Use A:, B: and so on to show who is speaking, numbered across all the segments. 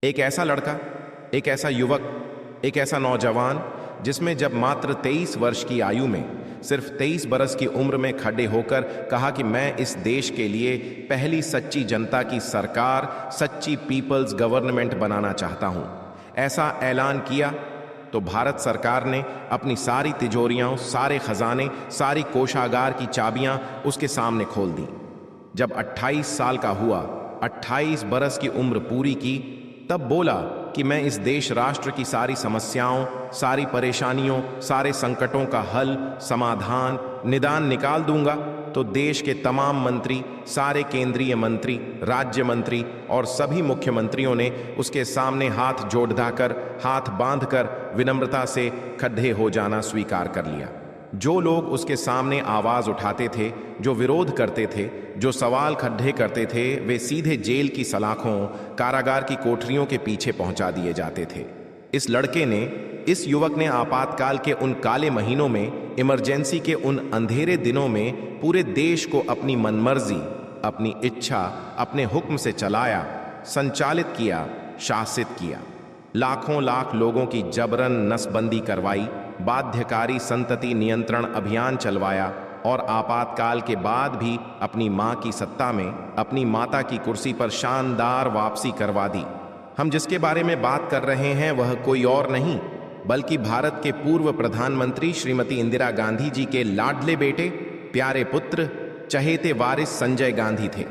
A: एक ऐसा लड़का, एक ऐसा युवक, एक ऐसा नौजवान जिसमें जब मात्र 23 वर्ष की आयु में सिर्फ 23 बरस की उम्र में खड़े होकर कहा कि मैं इस देश के लिए पहली सच्ची जनता की सरकार, सच्ची पीपल्स गवर्नमेंट बनाना चाहता हूं, ऐसा ऐलान किया तो भारत सरकार ने अपनी सारी तिजोरियां, सारे खजाने, सारी कोषागार की चाबियां उसके सामने खोल दी। जब 28 साल का हुआ, 28 बरस की उम्र पूरी की, तब बोला कि मैं इस देश राष्ट्र की सारी समस्याओं, सारी परेशानियों, सारे संकटों का हल, समाधान, निदान निकाल दूंगा। तो देश के तमाम मंत्री, सारे केंद्रीय मंत्री, राज्य मंत्री और सभी मुख्यमंत्रियों ने उसके सामने हाथ जोड़-धाकर, हाथ बांधकर विनम्रता से खड़े हो जाना स्वीकार कर लिया। जो लोग उसके सामने आवाज उठाते थे, जो विरोध करते थे, जो सवाल खड़े करते थे, वे सीधे जेल की सलाखों, कारागार की कोठरियों के पीछे पहुंचा दिए जाते थे। इस लड़के ने, इस युवक ने आपातकाल के उन काले महीनों में, इमरजेंसी के उन अंधेरे दिनों में पूरे देश को अपनी मनमर्जी, अपनी इच्छा, अपने हुक्म से चलाया, संचालित किया, शासित किया। लाखों लाख लोगों की जबरन नसबंदी करवाई, बाध्यकारी संतति नियंत्रण अभियान चलवाया और आपातकाल के बाद भी अपनी मां की सत्ता में, अपनी माता की कुर्सी पर शानदार वापसी करवा दी। हम जिसके बारे में बात कर रहे हैं वह कोई और नहीं बल्कि भारत के पूर्व प्रधानमंत्री श्रीमती इंदिरा गांधी जी के लाडले बेटे, प्यारे पुत्र, चहेते वारिस संजय गांधी थे।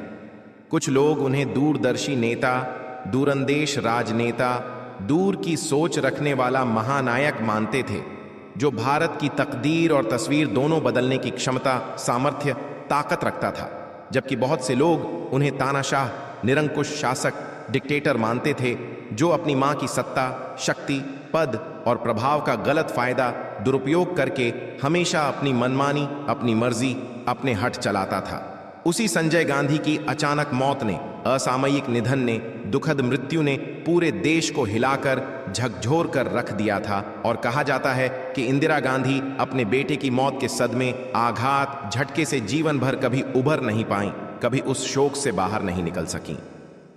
A: कुछ लोग उन्हें दूरदर्शी नेता, दूरंदेश राजनेता, दूर की सोच रखने वाला महानायक मानते थे, जो भारत की तकदीर और तस्वीर दोनों बदलने की क्षमता, सामर्थ्य, ताकत रखता था। जबकि बहुत से लोग उन्हें तानाशाह, निरंकुश शासक, डिक्टेटर मानते थे, जो अपनी मां की सत्ता, शक्ति, पद और प्रभाव का गलत फायदा दुरुपयोग करके हमेशा अपनी मनमानी, अपनी मर्जी, अपने हट चलाता था। उसी संजय गांधी की अचानक मौत ने, असामयिक निधन ने, दुखद मृत्यु ने पूरे देश को हिलाकर, झकझोर कर रख दिया था। और कहा जाता है कि इंदिरा गांधी अपने बेटे की मौत के सदमे, आघात, झटके से जीवन भर कभी उभर नहीं पाईं, कभी उस शोक से बाहर नहीं निकल सकीं।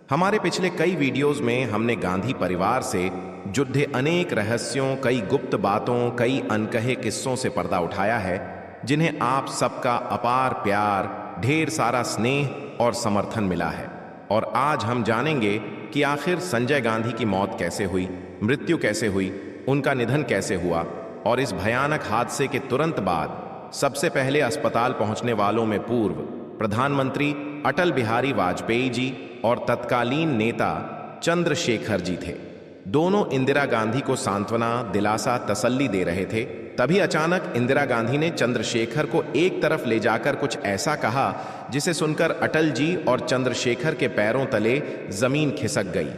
A: हमारे पिछले कई वीडियोस में हमने गांधी परिवार से जुड़े अनेक रहस्यों, कई गुप्त बातों, कई अनकहे किस्सों से पर्दा उठाया है, जिन्हें आप सबका अपार प्यार, ढेर सारा स्नेह और समर्थन मिला है। और आज हम जानेंगे कि आखिर संजय गांधी की मौत कैसे हुई, मृत्यु कैसे हुई, उनका निधन कैसे हुआ और इस भयानक हादसे के तुरंत बाद सबसे पहले अस्पताल पहुंचने वालों में पूर्व प्रधानमंत्री अटल बिहारी वाजपेयी जी और तत्कालीन नेता चंद्रशेखर जी थे। दोनों इंदिरा गांधी को सांत्वना, दिलासा, तसल्ली दे रहे थे। तभी अचानक इंदिरा गांधी ने चंद्रशेखर को एक तरफ ले जाकर कुछ ऐसा कहा जिसे सुनकर अटल जी और चंद्रशेखर के पैरों तले जमीन खिसक गई।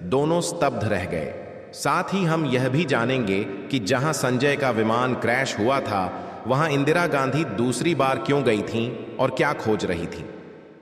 A: दोनों स्तब्ध रह गए। साथ ही हम यह भी जानेंगे कि जहां संजय का विमान क्रैश हुआ था, वहां इंदिरा गांधी दूसरी बार क्यों गई थीं और क्या खोज रही थीं।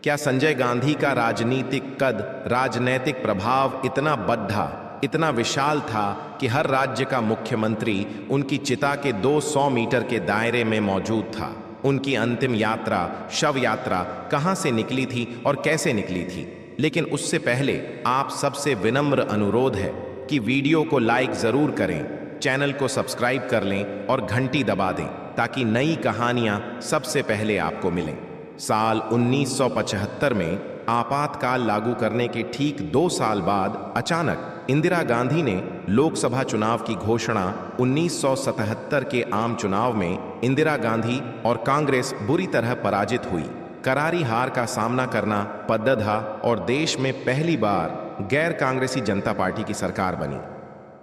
A: क्या संजय गांधी का राजनीतिक कद, राजनैतिक प्रभाव इतना बड़ा, इतना विशाल था कि हर राज्य का मुख्यमंत्री उनकी चिता के 200 मीटर के दायरे में मौजूद था। उनकी अंतिम यात्रा, शव यात्रा कहां से निकली थी और कैसे निकली थी। लेकिन उससे पहले आप सबसे विनम्र अनुरोध है कि वीडियो को लाइक जरूर करें, चैनल को सब्सक्राइब कर लें और घंटी दबा दें ताकि नई कहानियां सबसे पहले आपको मिलें। साल 1975 में आपातकाल लागू करने के ठीक 2 साल बाद अचानक इंदिरा गांधी ने लोकसभा चुनाव की घोषणा। 1977 के आम चुनाव में इंदिरा गांधी और कांग्रेस बुरी तरह पराजित हुई। करारी हार का सामना करना पड़ता था और देश में पहली बार गैर कांग्रेसी जनता पार्टी की सरकार बनी।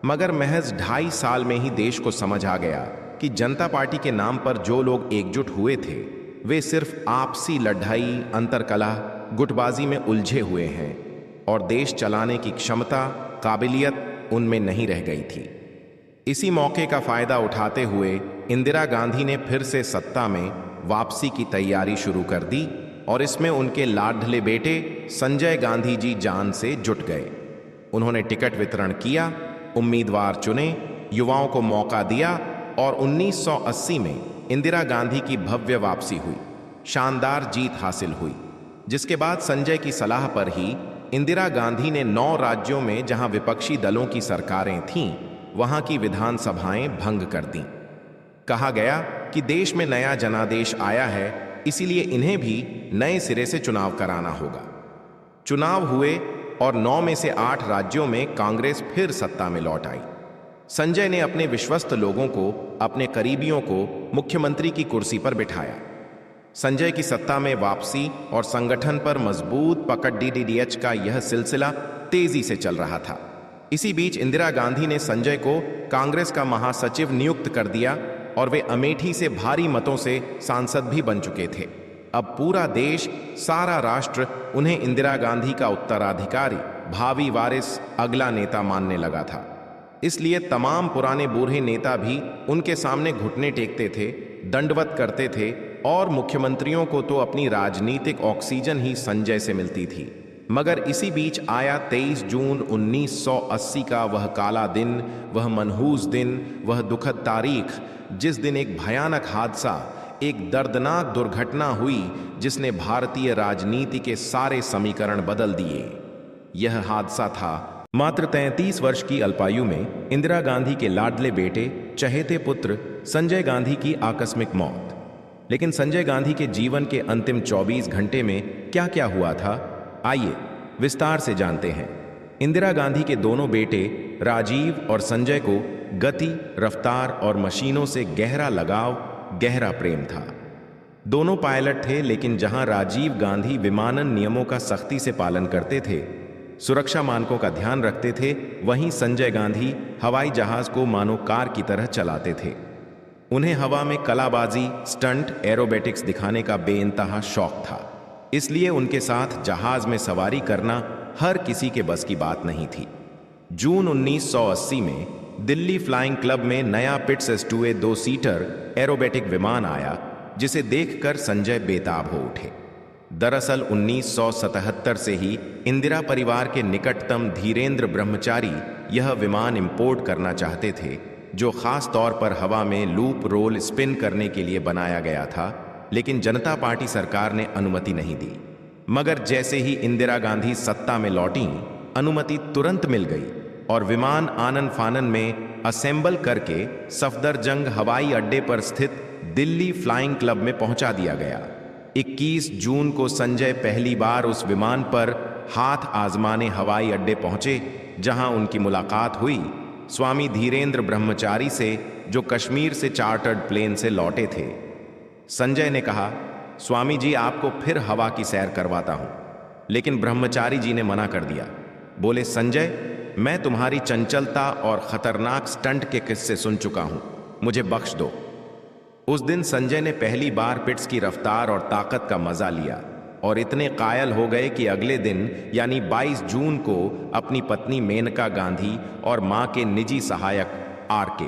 A: मगर महज 2.5 साल में ही देश को समझ आ गया कि जनता पार्टी के नाम पर जो लोग एकजुट हुए थे, वे सिर्फ आपसी लड़ाई, अंतरकलह, गुटबाजी में उलझे हुए हैं और देश चलाने की क्षमता, काबिलियत उनमें नहीं रह गई थी। इसी मौके का फायदा उठाते हुए इंदिरा गांधी ने फिर से सत्ता में वापसी की तैयारी शुरू कर दी और इसमें उनके लाडले बेटे संजय गांधी जी जान से जुट गए। उन्होंने टिकट वितरण किया, उम्मीदवार चुने, युवाओं को मौका दिया और 1980 में इंदिरा गांधी की भव्य वापसी हुई, शानदार जीत हासिल हुई, जिसके बाद संजय की सलाह पर ही इंदिरा गांधी ने 9 राज्यों में जहां विपक्षी दलों की सरकारें थीं, वहां की विधानसभाएं भंग कर दीं। कहा गया कि देश में नया जनादेश आया है, इसीलिए इन्हें भी नए सिरे से चुनाव कराना होगा। चुनाव हुए और 9 में से 8 राज्यों में कांग्रेस फिर सत्ता में लौट आई। संजय ने अपने विश्वस्त लोगों को, अपने करीबियों को मुख्यमंत्री की कुर्सी पर बिठाया। संजय की सत्ता में वापसी और संगठन पर मजबूत पकड़ डीडीडीएच का यह सिलसिला तेजी से चल रहा था। इसी बीच इंदिरा गांधी ने संजय को कांग्रेस का महासचिव नियुक्त कर दिया और वे अमेठी से भारी मतों से सांसद भी बन चुके थे। अब पूरा देश, सारा राष्ट्र उन्हें इंदिरा गांधी का उत्तराधिकारी, भावी वारिस, अगला नेता मानने लगा था। इसलिए तमाम पुराने बूढ़े नेता भी उनके सामने घुटने टेकते थे, दंडवत करते थे और मुख्यमंत्रियों को तो अपनी राजनीतिक ऑक्सीजन ही संजय से मिलती थी। मगर इसी बीच आया 23 जून 1980 का वह काला दिन, वह मनहूस दिन, वह दुखद तारीख, जिस दिन एक भयानक हादसा, एक दर्दनाक दुर्घटना हुई जिसने भारतीय राजनीति के सारे समीकरण बदल दिए। यह हादसा था मात्र 33 वर्ष की अल्पायु में इंदिरा गांधी के लाडले बेटे, चहेते पुत्र संजय गांधी की आकस्मिक मौत। लेकिन संजय गांधी के जीवन के अंतिम 24 घंटे में क्या क्या हुआ था, आइए विस्तार से जानते हैं। इंदिरा गांधी के दोनों बेटे राजीव और संजय को गति, रफ्तार और मशीनों से गहरा लगाव, गहरा प्रेम था। दोनों पायलट थे, लेकिन जहां राजीव गांधी विमानन नियमों का सख्ती से पालन करते थे, सुरक्षा मानकों का ध्यान रखते थे, वहीं संजय गांधी हवाई जहाज को मानो कार की तरह चलाते थे। उन्हें हवा में कलाबाजी, स्टंट, एरोबेटिक्स दिखाने का बेइंतहा शौक था। इसलिए उनके साथ जहाज में सवारी करना हर किसी के बस की बात नहीं थी। जून 1980 में दिल्ली फ्लाइंग क्लब में नया पिट्स S2A 2 सीटर एरोबेटिक विमान आया, जिसे देखकर संजय बेताब हो उठे। दरअसल 1977 से ही इंदिरा परिवार के निकटतम धीरेन्द्र ब्रह्मचारी यह विमान इंपोर्ट करना चाहते थे, जो खास तौर पर हवा में लूप रोल स्पिन करने के लिए बनाया गया था, लेकिन जनता पार्टी सरकार ने अनुमति नहीं दी। मगर जैसे ही इंदिरा गांधी सत्ता में लौटी, अनुमति तुरंत मिल गई और विमान आनन फानन में असेंबल करके सफदरजंग हवाई अड्डे पर स्थित दिल्ली फ्लाइंग क्लब में पहुंचा दिया गया। 21 जून को संजय पहली बार उस विमान पर हाथ आजमाने हवाई अड्डे पहुंचे, जहां उनकी मुलाकात हुई स्वामी धीरेन्द्र ब्रह्मचारी से, जो कश्मीर से चार्टर्ड प्लेन से लौटे थे। संजय ने कहा, स्वामी जी, आपको फिर हवा की सैर करवाता हूं। लेकिन ब्रह्मचारी जी ने मना कर दिया। बोले, संजय, मैं तुम्हारी चंचलता और खतरनाक स्टंट के किस्से सुन चुका हूं, मुझे बख्श दो। उस दिन संजय ने पहली बार पिट्स की रफ्तार और ताकत का मजा लिया और इतने कायल हो गए कि अगले दिन यानी 22 जून को अपनी पत्नी मेनका गांधी और मां के निजी सहायक आर.के.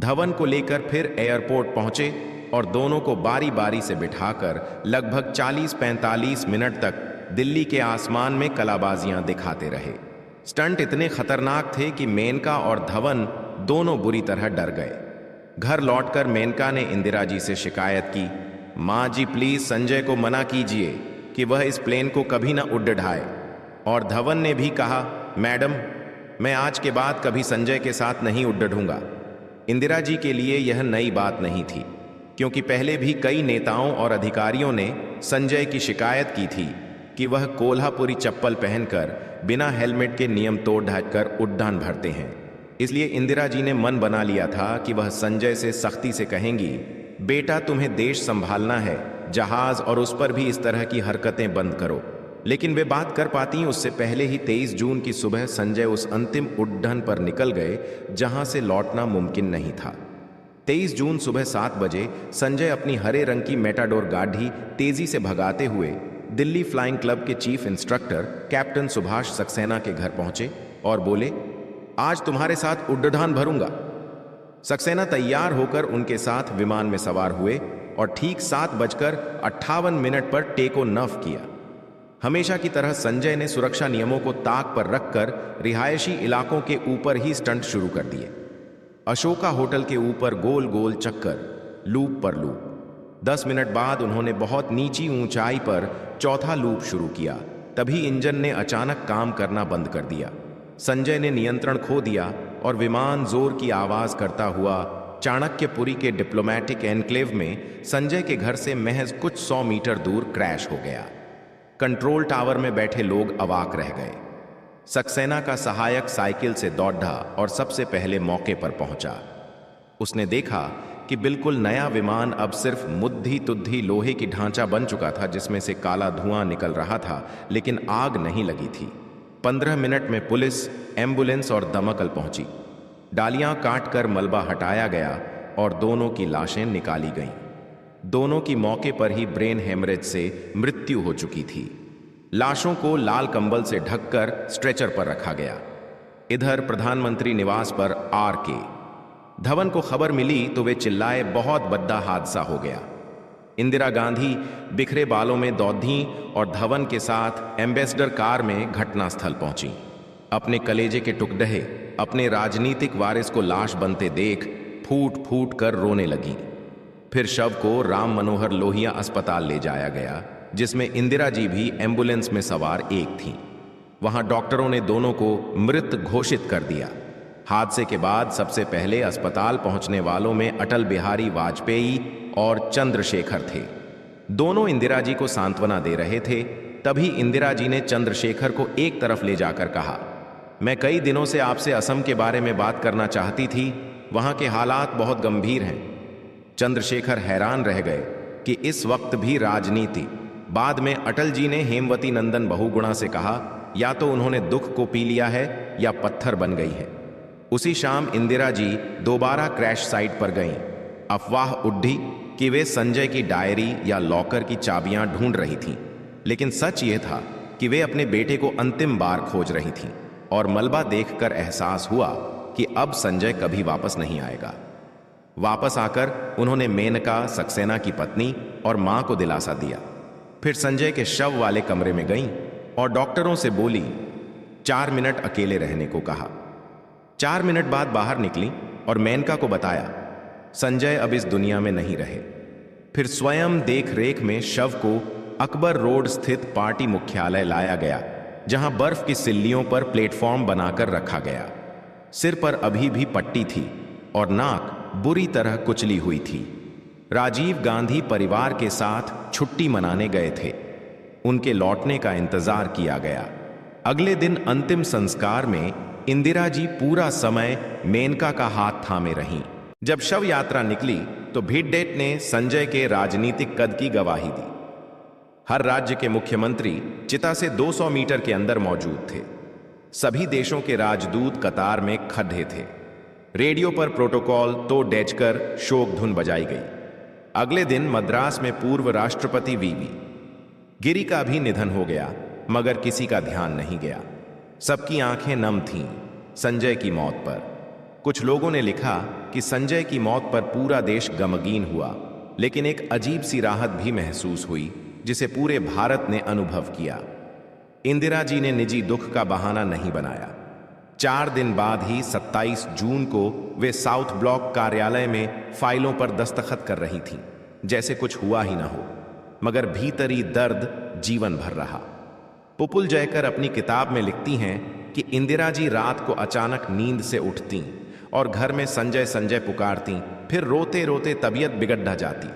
A: धवन को लेकर फिर एयरपोर्ट पहुंचे और दोनों को बारी बारी से बिठाकर लगभग 40-45 मिनट तक दिल्ली के आसमान में कलाबाजियां दिखाते रहे। स्टंट इतने खतरनाक थे कि मेनका और धवन दोनों बुरी तरह डर गए। घर लौटकर मेनका ने इंदिरा जी से शिकायत की, माँ जी, प्लीज संजय को मना कीजिए कि वह इस प्लेन को कभी ना उड़ाए। और धवन ने भी कहा, मैडम, मैं आज के बाद कभी संजय के साथ नहीं उड़ूंगा। इंदिरा जी के लिए यह नई बात नहीं थी, क्योंकि पहले भी कई नेताओं और अधिकारियों ने संजय की शिकायत की थी कि वह कोल्हापुरी चप्पल पहनकर बिना हेलमेट के नियम तोड़ ढाकर उड़ान भरते हैं। इसलिए इंदिरा जी ने मन बना लिया था कि वह संजय से सख्ती से कहेंगी, बेटा, तुम्हें देश संभालना है, जहाज और उस पर भी इस तरह की हरकतें बंद करो। लेकिन वे बात कर पाती उससे पहले ही 23 जून की सुबह संजय उस अंतिम उड्डयन पर निकल गए जहां से लौटना मुमकिन नहीं था। 23 जून सुबह 7 बजे संजय अपनी हरे रंग की मेटाडोर गाड़ी तेजी से भगाते हुए दिल्ली फ्लाइंग क्लब के chief instructor captain Subhash Saxena के घर पहुंचे और बोले, आज तुम्हारे साथ उड्डयन भरूंगा। सक्सेना तैयार होकर उनके साथ विमान में सवार हुए और ठीक 7:58 पर टेक ऑफ किया। हमेशा की तरह संजय ने सुरक्षा नियमों को ताक पर रखकर रिहायशी इलाकों के ऊपर ही स्टंट शुरू कर दिए। अशोका होटल के ऊपर गोल गोल चक्कर, लूप पर लूप। 10 मिनट बाद उन्होंने बहुत नीची ऊंचाई पर चौथा लूप शुरू किया। तभी इंजन ने अचानक काम करना बंद कर दिया। संजय ने नियंत्रण खो दिया और विमान जोर की आवाज करता हुआ चाणक्यपुरी के डिप्लोमेटिक एनक्लेव में संजय के घर से महज कुछ 100 मीटर दूर क्रैश हो गया। कंट्रोल टावर में बैठे लोग अवाक रह गए। सक्सेना का सहायक साइकिल से दौड़ा और सबसे पहले मौके पर पहुंचा। उसने देखा कि बिल्कुल नया विमान अब सिर्फ मुद्दी तुद्दी लोहे की ढांचा बन चुका था, जिसमें से काला धुआं निकल रहा था, लेकिन आग नहीं लगी थी। 15 मिनट में पुलिस, एम्बुलेंस और दमकल पहुंची। डालियां काटकर मलबा हटाया गया और दोनों की लाशें निकाली गईं। दोनों की मौके पर ही ब्रेन हेमरेज से मृत्यु हो चुकी थी। लाशों को लाल कंबल से ढककर स्ट्रेचर पर रखा गया। इधर प्रधानमंत्री निवास पर RK धवन को खबर मिली तो वे चिल्लाए, बहुत बड़ा हादसा हो गया। इंदिरा गांधी बिखरे बालों में दौड़ीं और धवन के साथ एम्बेसडर कार में घटनास्थल पहुंची। अपने कलेजे के टुकड़े, अपने राजनीतिक वारिस को लाश बनते देख फूट फूट कर रोने लगी। फिर शव को राम मनोहर लोहिया अस्पताल ले जाया गया, जिसमें इंदिरा जी भी एम्बुलेंस में सवार एक थीं। वहां डॉक्टरों ने दोनों को मृत घोषित कर दिया। हादसे के बाद सबसे पहले अस्पताल पहुंचने वालों में अटल बिहारी वाजपेयी और चंद्रशेखर थे। दोनों इंदिरा जी को सांत्वना दे रहे थे। तभी इंदिरा जी ने चंद्रशेखर को एक तरफ ले जाकर कहा, मैं कई दिनों से आपसे असम के बारे में बात करना चाहती थी, वहां के हालात बहुत गंभीर हैं। चंद्रशेखर हैरान रह गए कि इस वक्त भी राजनीति। बाद में अटल जी ने हेमवती नंदन बहुगुणा से कहा, या तो उन्होंने दुख को पी लिया है या पत्थर बन गई है। उसी शाम इंदिरा जी दोबारा क्रैश साइट पर गईं। अफवाह उड़ी कि वे संजय की डायरी या लॉकर की चाबियां ढूंढ रही थीं, लेकिन सच यह था कि वे अपने बेटे को अंतिम बार खोज रही थीं और मलबा देखकर एहसास हुआ कि अब संजय कभी वापस नहीं आएगा। वापस आकर उन्होंने मेनका, सक्सेना की पत्नी और मां को दिलासा दिया। फिर संजय के शव वाले कमरे में गईं और डॉक्टरों से बोली, 4 मिनट अकेले रहने को कहा। 4 मिनट बाद बाहर निकली और मेनका को बताया, संजय अब इस दुनिया में नहीं रहे। फिर स्वयं देख रेख में शव को अकबर रोड स्थित पार्टी मुख्यालय लाया गया, जहां बर्फ की सिल्लियों पर प्लेटफॉर्म बनाकर रखा गया। सिर पर अभी भी पट्टी थी और नाक बुरी तरह कुचली हुई थी। राजीव गांधी परिवार के साथ छुट्टी मनाने गए थे। उनके लौटने का इंतजार किया गया। अगले दिन अंतिम संस्कार में इंदिरा जी पूरा समय मेनका का हाथ थामे रहीं। जब शव यात्रा निकली तो भिडडेट ने संजय के राजनीतिक कद की गवाही दी। हर राज्य के मुख्यमंत्री चिता से 200 मीटर के अंदर मौजूद थे। सभी देशों के राजदूत कतार में खड़े थे। रेडियो पर प्रोटोकॉल तो डेजकर शोक धुन बजाई गई। अगले दिन मद्रास में पूर्व राष्ट्रपति वीवी गिरी का भी निधन हो गया, मगर किसी का ध्यान नहीं गया। सबकी आंखें नम थीं संजय की मौत पर। कुछ लोगों ने लिखा कि संजय की मौत पर पूरा देश गमगीन हुआ, लेकिन एक अजीब सी राहत भी महसूस हुई जिसे पूरे भारत ने अनुभव किया। इंदिरा जी ने निजी दुख का बहाना नहीं बनाया। 4 दिन बाद ही 27 जून को वे साउथ ब्लॉक कार्यालय में फाइलों पर दस्तखत कर रही थीं, जैसे कुछ हुआ ही ना हो, मगर भीतरी दर्द जीवन भर रहा। पुपुल जयकर अपनी किताब में लिखती हैं कि इंदिरा जी रात को अचानक नींद से उठतीं और घर में संजय संजय पुकारतीं, फिर रोते रोते तबीयत बिगड़ जाती।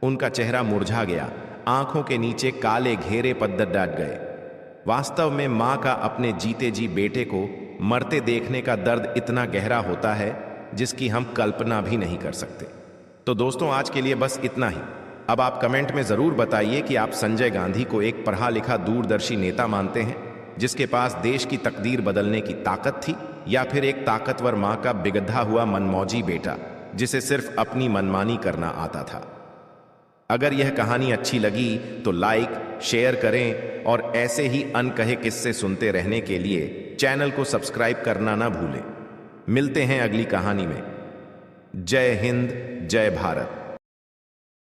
A: उनका चेहरा मुरझा गया, आंखों के नीचे काले घेरे पद्दर डाट गए। वास्तव में मां का अपने जीते जी बेटे को मरते देखने का दर्द इतना गहरा होता है जिसकी हम कल्पना भी नहीं कर सकते। तो दोस्तों, आज के लिए बस इतना ही। अब आप कमेंट में जरूर बताइए कि आप संजय गांधी को एक पढ़ा लिखा दूरदर्शी नेता मानते हैं जिसके पास देश की तकदीर बदलने की ताकत थी, या फिर एक ताकतवर मां का बिगड़ा हुआ मनमौजी बेटा जिसे सिर्फ अपनी मनमानी करना आता था। अगर यह कहानी अच्छी लगी तो लाइक, शेयर करें और ऐसे ही अनकहे किस्से सुनते रहने के लिए चैनल को सब्सक्राइब करना ना भूलें। मिलते हैं अगली कहानी में। जय हिंद, जय भारत।